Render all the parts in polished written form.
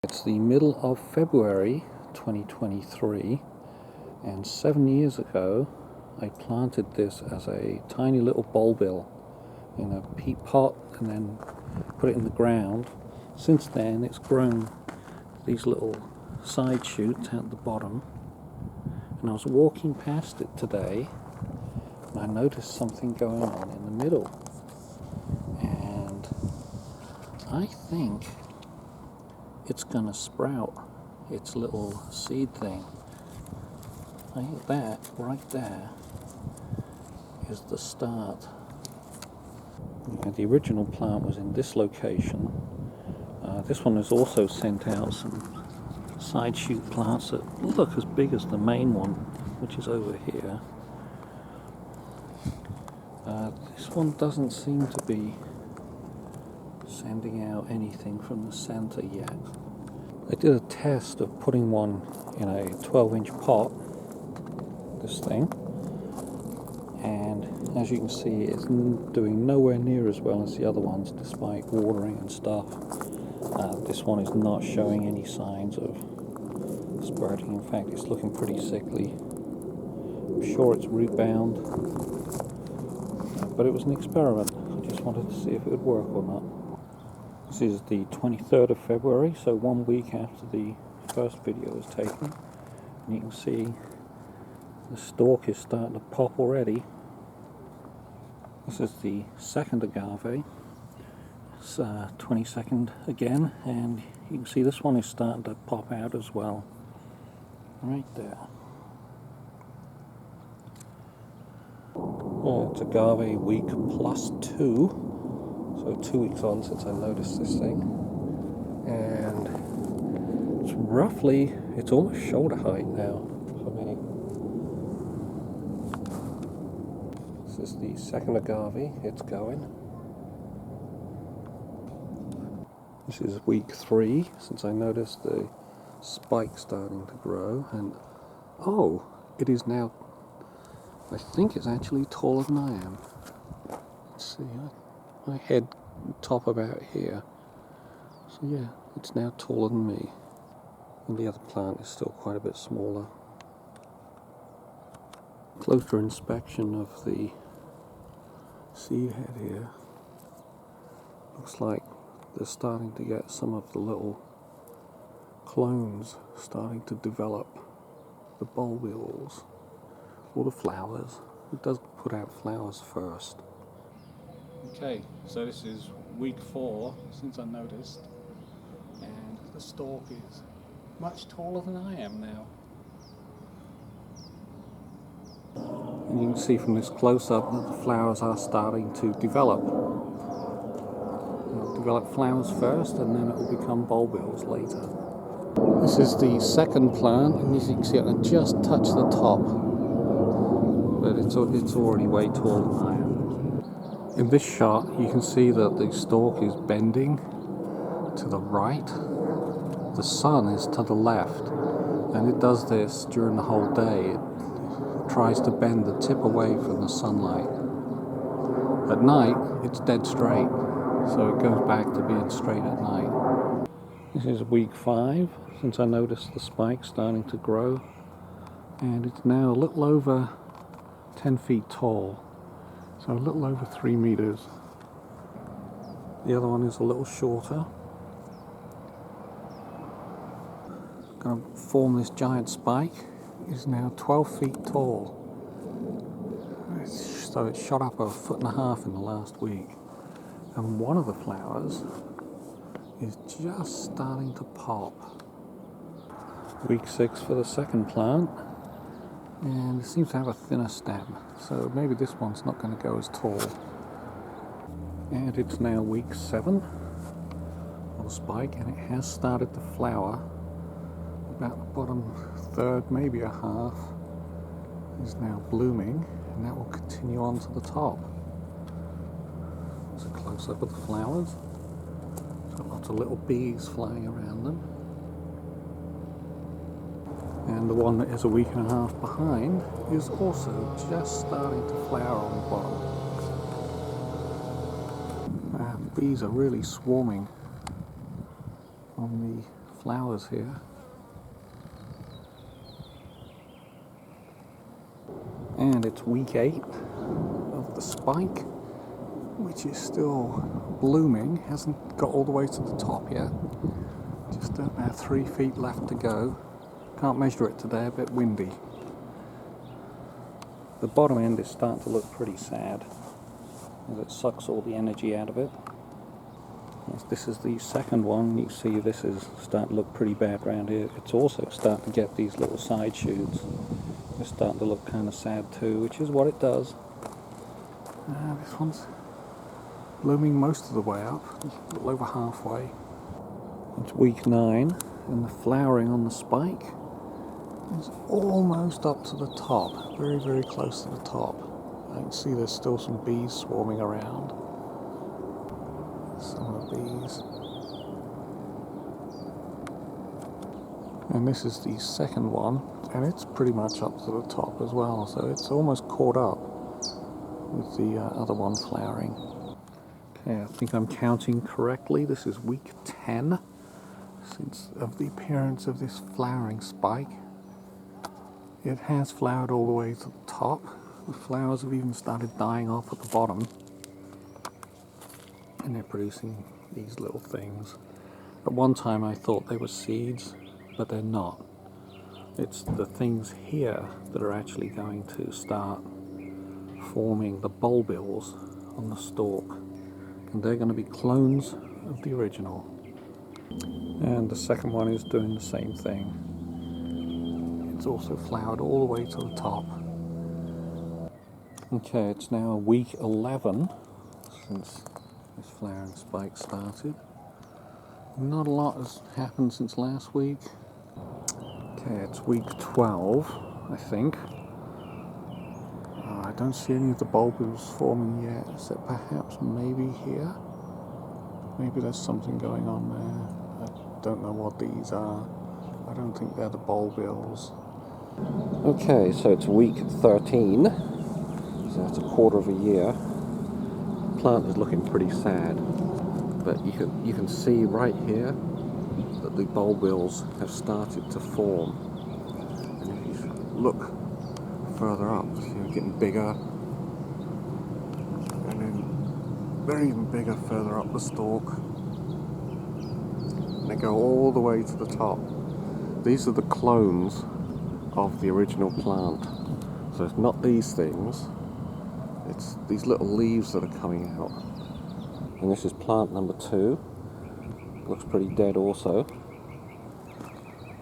It's the middle of February 2023, and 7 years ago I planted this as a tiny little bulbil in a peat pot and then put it in the ground. Since then it's grown these little side shoots at the bottom, and I was walking past it today and I noticed something going on in the middle, and I think it's gonna sprout its little seed thing. I think that right there is the start. The original plant was in this location. This one has also sent out some side shoot plants that look as big as the main one, which is over here. This one doesn't seem to be sending out anything from the center yet. I did a test of putting one in a 12-inch pot, this thing, and as you can see it's doing nowhere near as well as the other ones despite watering and stuff. This one is not showing any signs of sprouting. In fact, it's looking pretty sickly. I'm sure it's root bound, but it was an experiment. I just wanted to see if it would work or not. This is the 23rd of February, so 1 week after the first video was taken. And you can see the stalk is starting to pop already. This is the second agave. It's 22nd again, and you can see this one is starting to pop out as well. Right there. It's agave week +2. So 2 weeks on since I noticed this thing, and it's almost shoulder height now for me. This is the second agave, it's going. This is week 3 since I noticed the spike starting to grow, and oh, it is now, I think it's actually taller than I am. Let's see, my head top about here, so yeah, it's now taller than me, and the other plant is still quite a bit smaller. Closer inspection of the seed head here, looks like they're starting to get some of the little clones starting to develop, the bulbils or the flowers. It does put out flowers first. Okay, so this is week 4 since I noticed, and the stalk is much taller than I am now. And you can see from this close-up that the flowers are starting to develop. They'll develop flowers first, and then it will become bulbils later. This is the second plant, and as you can see I can just touch the top, but it's already way taller than I am. In this shot, you can see that the stalk is bending to the right. The sun is to the left, and it does this during the whole day. It tries to bend the tip away from the sunlight. At night, it's dead straight, so it goes back to being straight at night. This is week 5 since I noticed the spike starting to grow, and it's now a little over 10 feet tall. So a little over 3 meters. The other one is a little shorter. Going to form this giant spike. It is now 12 feet tall. So it shot up 1.5 feet in the last week. And one of the flowers is just starting to pop. Week 6 for the second plant. And it seems to have a thinner stem, so maybe this one's not going to go as tall. And it's now week 7 on the spike, and it has started to flower. About the bottom third, maybe a half, is now blooming, and that will continue on to the top. There's a close-up of the flowers. There's got lots of little bees flying around them. And the one that is a week and a half behind is also just starting to flower on the bottom. The bees are really swarming on the flowers here. And it's week 8 of the spike, which is still blooming, hasn't got all the way to the top yet. Just about 3 feet left to go. Can't measure it today, a bit windy. The bottom end is starting to look pretty sad as it sucks all the energy out of it. As this is the second one, you see this is starting to look pretty bad around here. It's also starting to get these little side shoots. It's starting to look kind of sad too, which is what it does. This one's blooming most of the way up, a little over halfway. It's week 9 and the flowering on the spike is almost up to the top, very, very close to the top. I can see there's still some bees swarming around. Some of the bees. And this is the second one, and it's pretty much up to the top as well, so it's almost caught up with the other one flowering. Okay, I think I'm counting correctly. This is week 10 since of the appearance of this flowering spike. It has flowered all the way to the top. The flowers have even started dying off at the bottom. And they're producing these little things. At one time I thought they were seeds, but they're not. It's the things here that are actually going to start forming the bulbils on the stalk. And they're going to be clones of the original. And the second one is doing the same thing. It's also flowered all the way to the top. Okay, it's now week 11 since this flowering spike started. Not a lot has happened since last week. Okay, it's week 12, I think. I don't see any of the bulbils forming yet, except perhaps maybe here. Maybe there's something going on there. I don't know what these are. I don't think they're the bulbils. Okay, so it's week 13. So that's a quarter of a year. The plant is looking pretty sad, but you can see right here that the bulbils have started to form. And if you look further up, you're getting bigger, and then they're even bigger further up the stalk. And they go all the way to the top. These are the clones of the original plant. So it's not these things, it's these little leaves that are coming out. And this is plant number 2. Looks pretty dead also.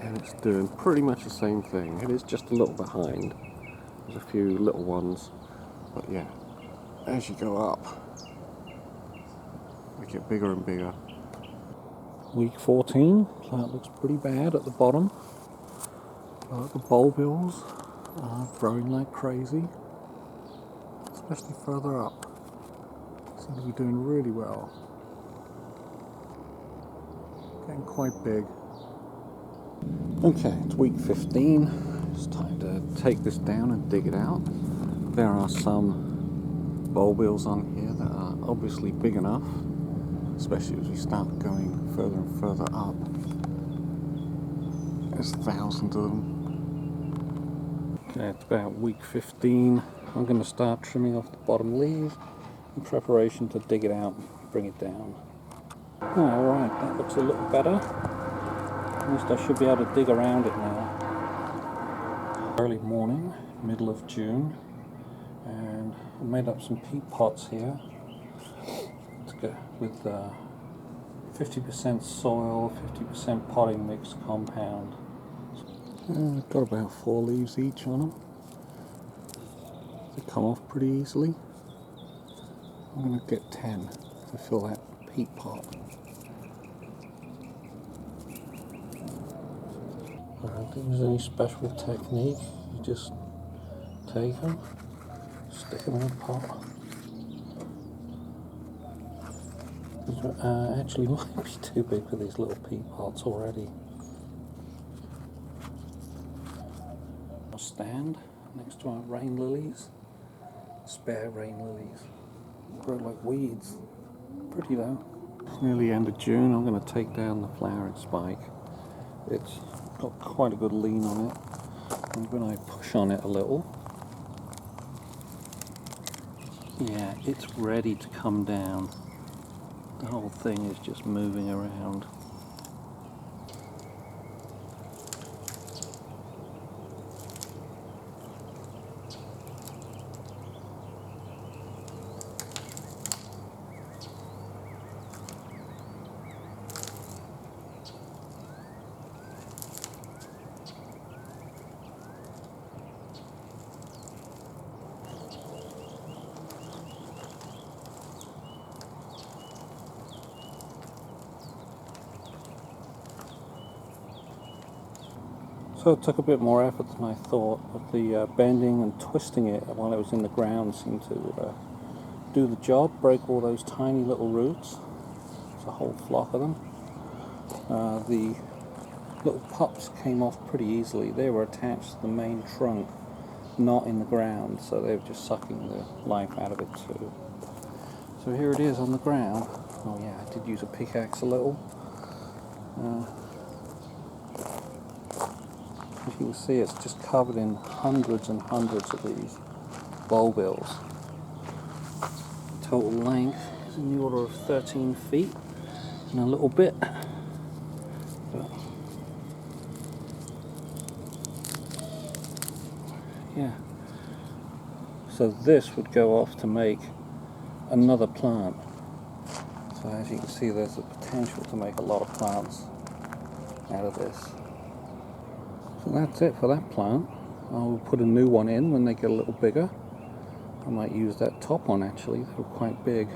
And it's doing pretty much the same thing. It is just a little behind. There's a few little ones. But yeah, as you go up, they get bigger and bigger. Week 14, plant looks pretty bad at the bottom. The bulbils are growing like crazy, especially further up. Seems to be doing really well. Getting quite big. Okay, it's week 15. It's time to take this down and dig it out. There are some bulbils on here that are obviously big enough, especially as we start going further and further up. There's thousands of them. Okay, it's about week 15. I'm going to start trimming off the bottom leaves in preparation to dig it out and bring it down. Alright, that looks a little better. At least I should be able to dig around it now. Early morning, middle of June, and I made up some peat pots here to go with 50% soil, 50% potting mix compound. I've got about 4 leaves each on them. They come off pretty easily. I'm going to get 10 to fill that peat pot. I don't think there's any special technique. You just take them, stick them in a pot. Actually might be too big for these little peat pots already. A stand next to our rain lilies, spare rain lilies. Grow like weeds. Pretty though. It's nearly end of June. I'm going to take down the flowering spike It's got quite a good lean on it, and when I push on it a little, yeah, it's ready to come down. The whole thing is just moving around. So it took a bit more effort than I thought, but the bending and twisting it while it was in the ground seemed to do the job, break all those tiny little roots. There's a whole flock of them. The little pups came off pretty easily. They were attached to the main trunk, not in the ground, so they were just sucking the life out of it too. So here it is on the ground. Oh yeah, I did use a pickaxe a little. As you can see, it's just covered in hundreds and hundreds of these bulbils. Total length is in the order of 13 feet and a little bit. But yeah. So this would go off to make another plant. So as you can see, there's the potential to make a lot of plants out of this. So that's it for that plant. I'll put a new one in when they get a little bigger. I might use that top one actually, they were quite big.